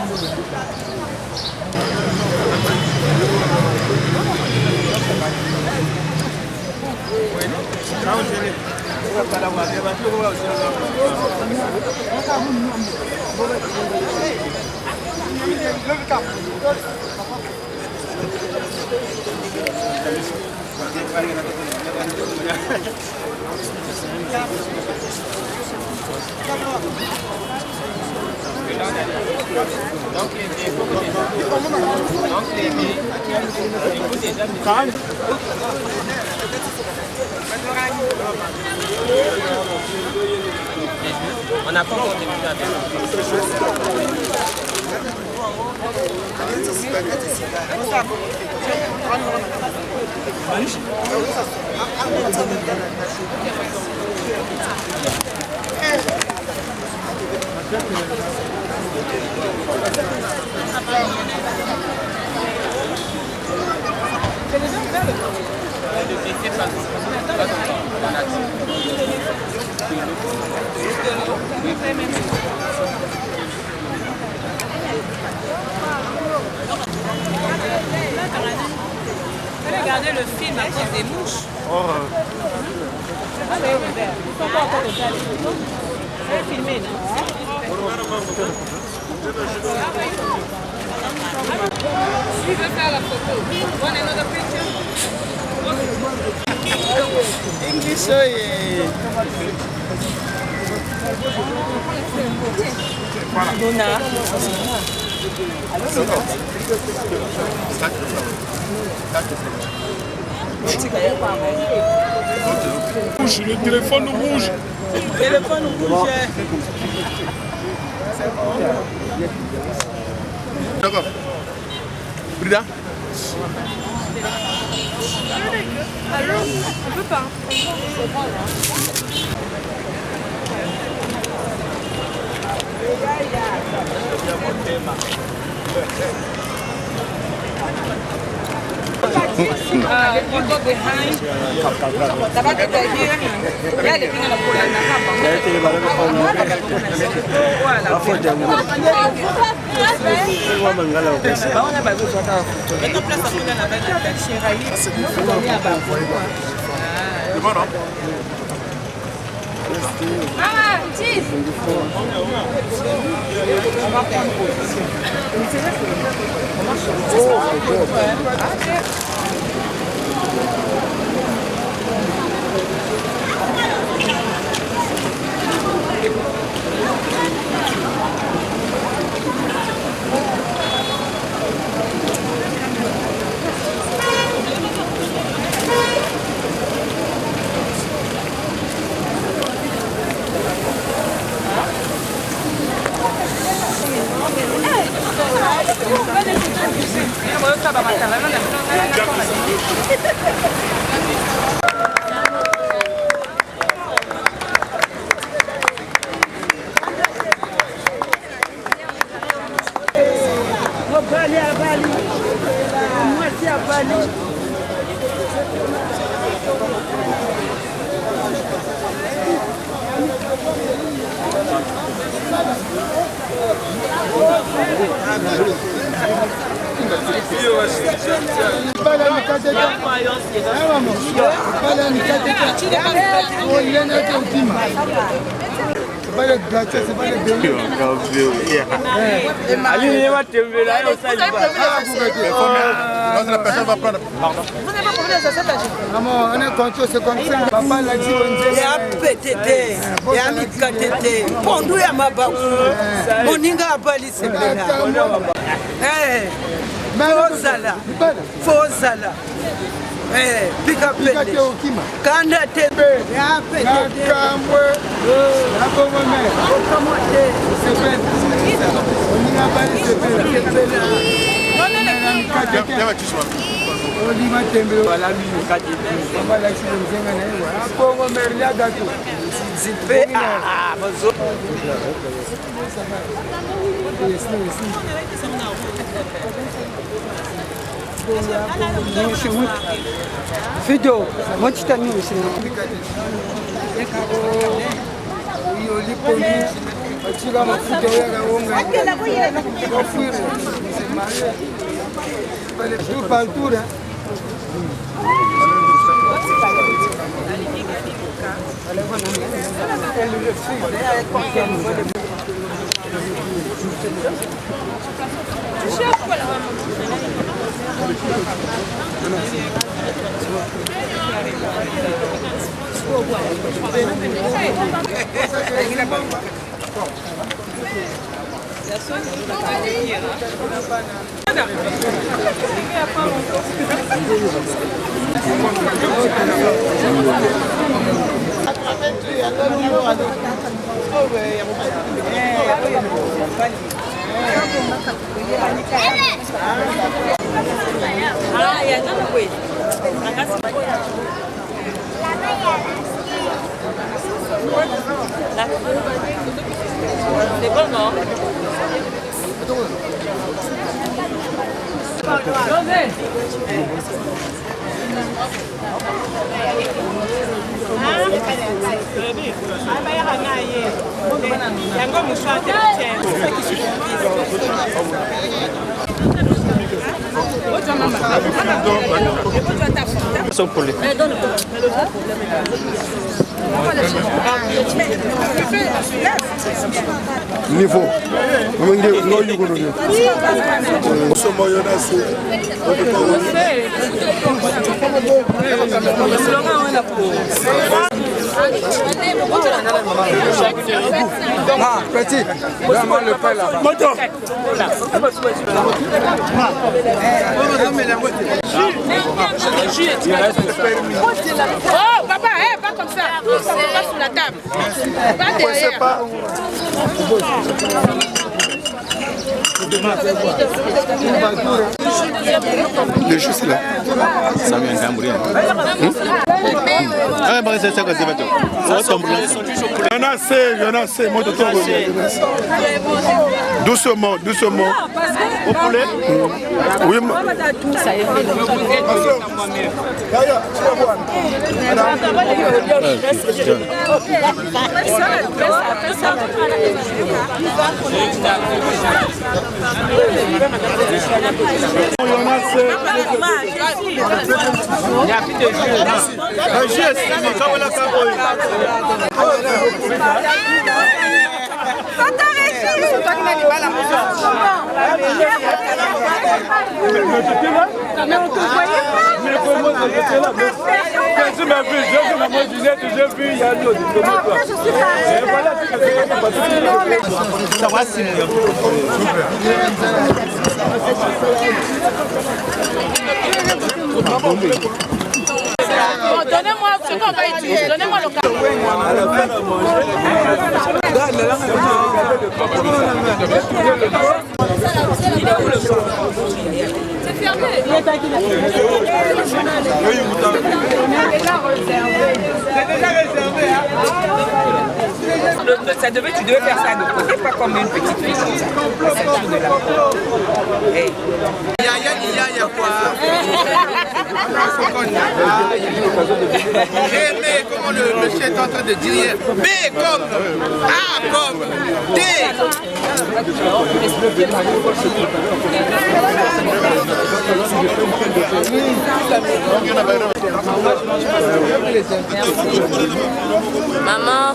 On n'a pas encore débuté avec Regardez le film à cause des mouches. Ah oui, ils sont pas encore déjà les photos. C'est filmé, non? She veut faire la photo. Want another picture? English, Donna. Rouge, le téléphone rouge. Téléphone rouge. D'accord. Brida. Alors, on peut pas. You go behind. Tabaki here. Yale pinga na kula na hapa. Baona ba go swata. Eko place akuda na bana taxi rayi. C'est bon, non? Ah, cheese. On est content, c'est comme ça. Papa l'a dit, on ya PTT, ya mikatete, pondu ya mabaku, moninga abali sebela. Fozala, fozala. Pika pete, kanda tebe, ya PTT. Nakamwe, nakomome, okamote, sebela. Moninga abali sebela. Olima tembele wala mimi kati kama la sio mzenga na yeye hapo ngombe lia gato zipe mazo video mochita ni sino hiyo lipo ni achila mafuta ya unga ofire pale tu paltura C'est bon, non? Niveau. Ah, petit, vraiment le pain là-bas. Oh, papa, pas comme ça. Pas sous la table. Pas derrière. Le jus c'est là. Ça vient d'un bruit. Ah, bah c'est ça que c'est bateau. Il y en a assez, moi de toi. Doucement, doucement. Au poulet. Oui, Mais on te voyait pas. Tu m'as vu, j'ai vu la moitié, j'ai vu, il y a l'autre. Ça va, c'est Donnez-moi ce qu'on va utiliser, donnez-moi le carton. C'est fermé. Tu devais faire ça de côté, pas comme une petite fille comme ça. Yaya quoi? Mais comment le chef est en train de dire B comme A comme D. Maman,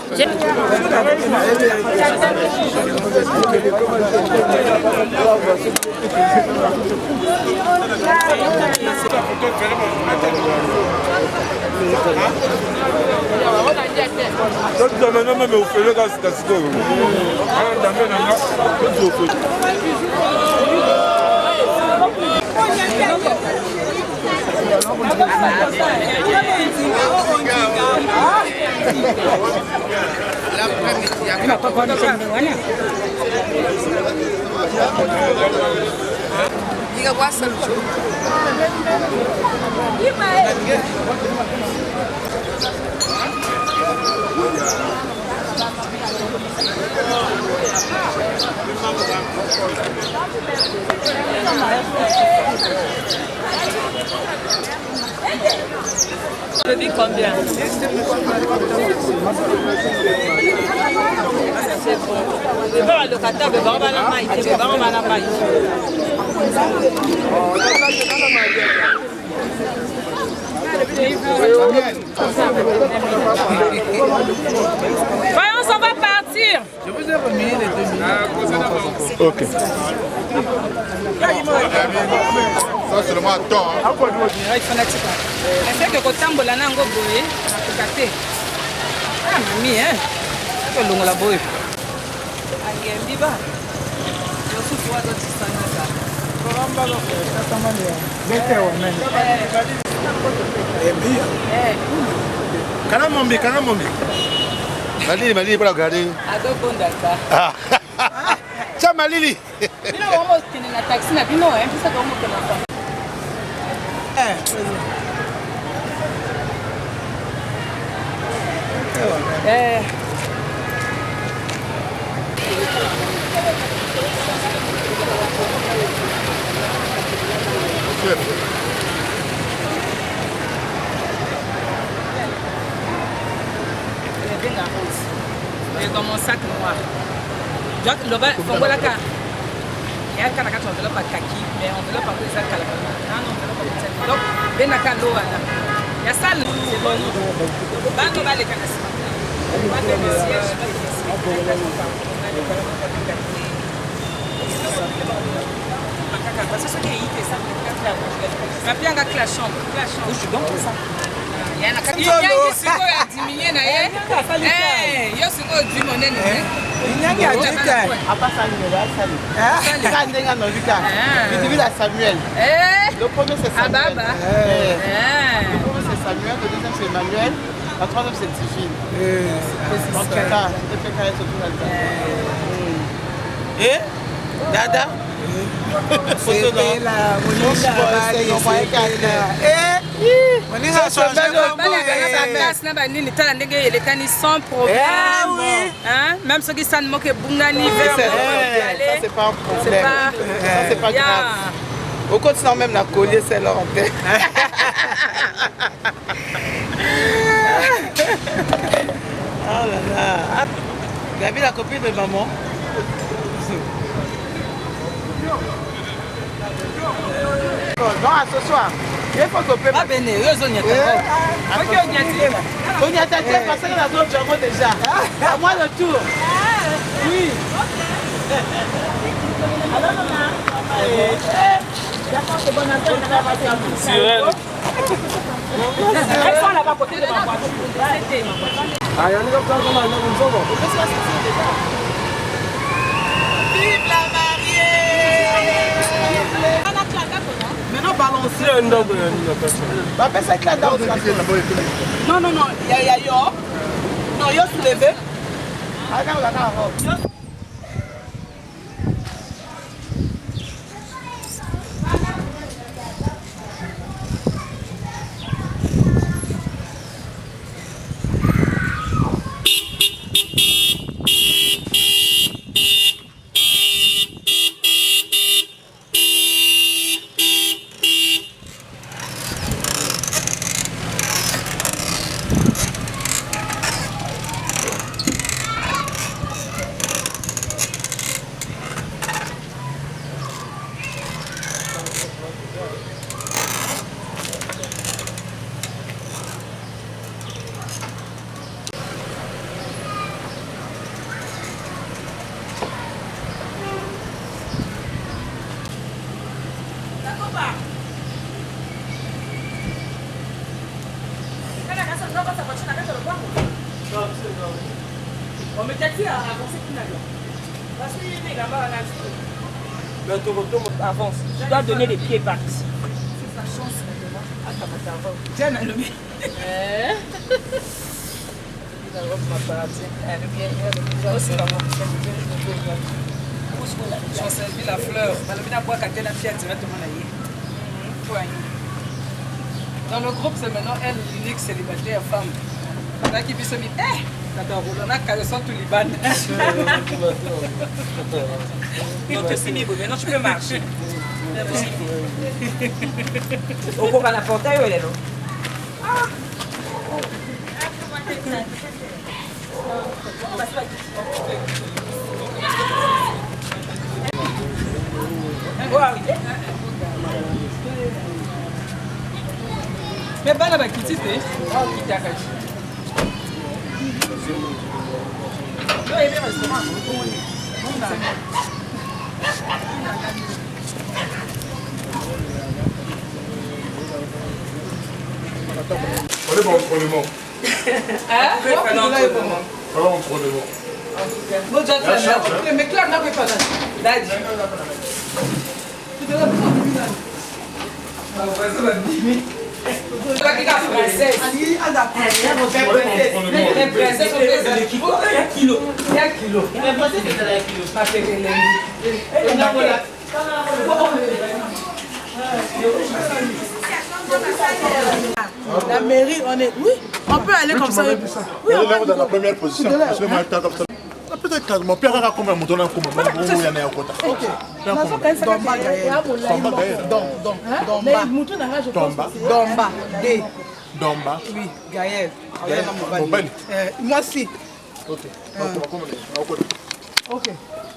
le dis combien? C'est bon. Le locataire, le baron va la maille. Le baron va la maille. Voyons, on va partir. Je vous ai remis les 2 minutes. Ok. Ça, c'est le mot à tort. C'est que kotambola nango boye nakokate. Ah mami hein. Que longola boye. Angembi ba. Yosufu wazo tsana. Koramba lo tatamania. Bete wa Kana mombi. Malili pour regarder. Ado bondaka. Ah. Tiens Malili. Bino wamo kini na taxi na bino pisa ko mo kana fa. Et dans mon sac noir. Donc, le bas, on voit la carte. Il y a un enveloppe à kaki, mais enveloppe à peu près à la carte. Donc, ben à l'eau, il y a ça, c'est bon. Bando va les canasses. Parce que ce qui est hit, c'est ça. Ma bien à la chambre. Je suis bon pour ça. Il y a un diminué na ye. Eh, yo siko du monene. Inyangi ajika. Apa Samuel, Samuel. Quand ndenga no vika. Vidi la Samuel. Le premier c'est Samuel. Ababa. Le premier c'est Samuel, le deuxième c'est Emmanuel, la troisième c'est Tifine. Donc ça, c'est fait carré sur tout le temps. Dada. Photo dans la Monisha. Sans problème. Même ceux qui s'en moquent, Bungani, c'est pas un problème. C'est pas grave. Au continent même la collier, c'est leur tête. Oh là là. Gabi, la copine de maman. Non, ce soir. Il faut que tu pas venir. On y a tâté parce que la zone Django déjà. À moi le tour. Oui. Alors, d'accord, c'est bon affaire. Elles sont là-bas à côté de ma voiture. Ah, il y a une autre place dans la zone. Vive la mariée! Maintenant, balancer. Bah, fais ça clair dans le Non, non, non. Il y a yo. Non, yo soulevé. Regarde la robe. Avance. Tu dois donner les pieds par ici. C'est sa chance. Tiens, le mien. J'en servi la fleur. Dans le groupe, c'est maintenant elle, l'unique célibataire femme. Là qui puisse se dire, on a caressé tout Liban. Maintenant tu peux marcher. Au cours de la portail, elle est là. Mais pas la petite, hein? Non, il y a des restaurants. On est bon pour le mot. Hein? On est bon pour le mot. Mais Claire n'a pas fait Daddy. La mairie, on est. Oui, on peut aller comme ça. Oui, on est dans la première position. Parce que moi, je comme ça. Peut-être mon père a combien de temps pour moi. Il y en a un côté. Ok. Domba Gaël. Domba. Domba. Oui, Gaël. Mobile. Moi aussi. Ok. Ok.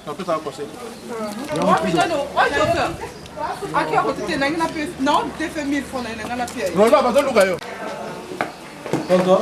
On peut t'en passer. Aqui, ó, você tem na pia. Não, tem família fora na pia. Non, va pas lugar yo. Tonton.